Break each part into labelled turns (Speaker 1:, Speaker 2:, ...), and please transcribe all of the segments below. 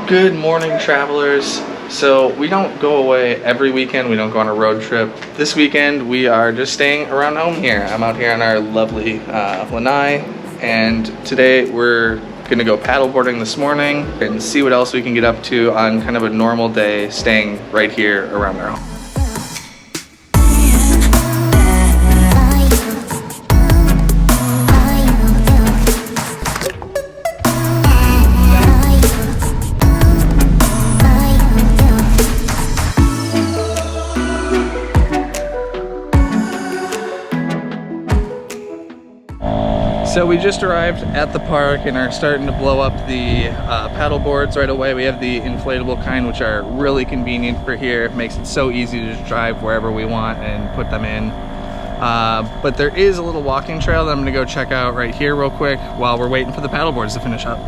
Speaker 1: Good morning, travelers. So we don't go away every weekend. We don't go on a road trip. This weekend we are just staying around home here. I'm out here on our lovely lanai, and today we're gonna go paddleboarding this morning and see what else we can get up to on kind of a normal day staying right here around our home. So we just arrived at the park and are starting to blow up the paddle boards right away. We have the inflatable kind, which are really convenient for here. It makes it so easy to just drive wherever we want and put them in. But there is a little walking trail that I'm gonna go check out right here real quick while we're waiting for the paddle boards to finish up.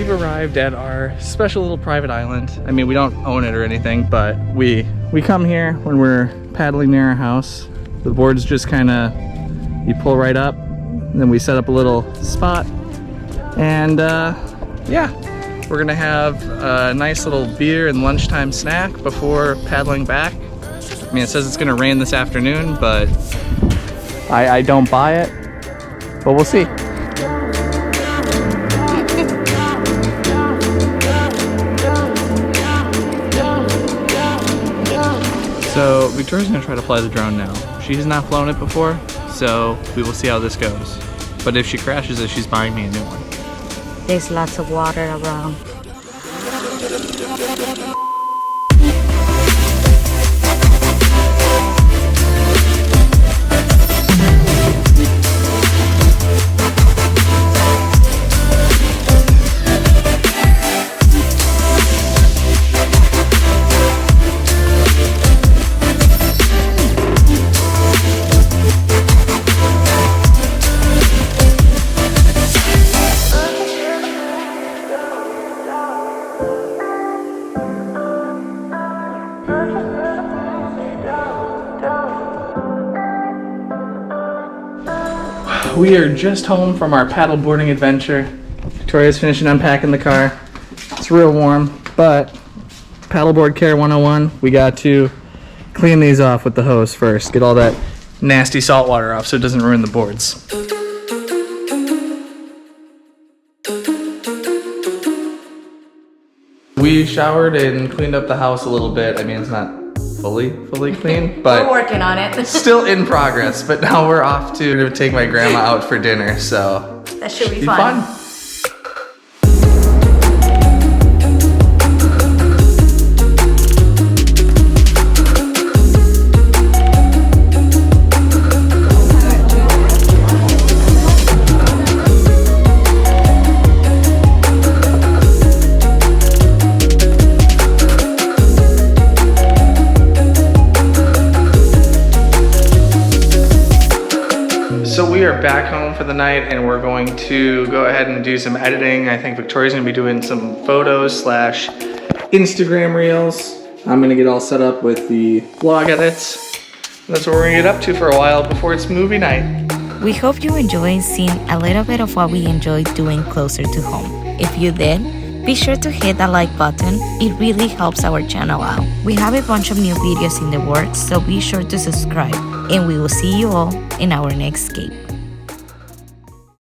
Speaker 1: Arrived at our special little private island. I mean, we don't own it or anything, but we come here when we're paddling near our house. The boards just kind of, you pull right up, and then we set up a little spot, and yeah, we're gonna have a nice little beer and lunchtime snack before paddling back. I mean, it says it's gonna rain this afternoon, but I don't buy it, but we'll see. So Victoria's gonna try to fly the drone now. She has not flown it before, so we will see how this goes. But if she crashes it, she's buying me a new one.
Speaker 2: There's lots of water around.
Speaker 1: We are just home from our paddleboarding adventure. Victoria's finishing unpacking the car. It's real warm, but paddleboard care 101, we got to clean these off with the hose first. Get all that nasty salt water off so it doesn't ruin the boards. We showered and cleaned up the house a little bit. I mean, it's not fully clean, but
Speaker 2: we're working on it.
Speaker 1: Still in progress. But now we're off to take my grandma out for dinner, so
Speaker 2: that should be fun.
Speaker 1: So we are back home for the night and we're going to go ahead and do some editing. I think Victoria's gonna be doing some photos / Instagram reels. I'm gonna get all set up with the vlog edits. That's what we're gonna get up to for a while before it's movie night.
Speaker 2: We hope you enjoyed seeing a little bit of what we enjoyed doing closer to home. If you did, be sure to hit that like button. It really helps our channel out. We have a bunch of new videos in the works, so be sure to subscribe. And we will see you all in our next escape.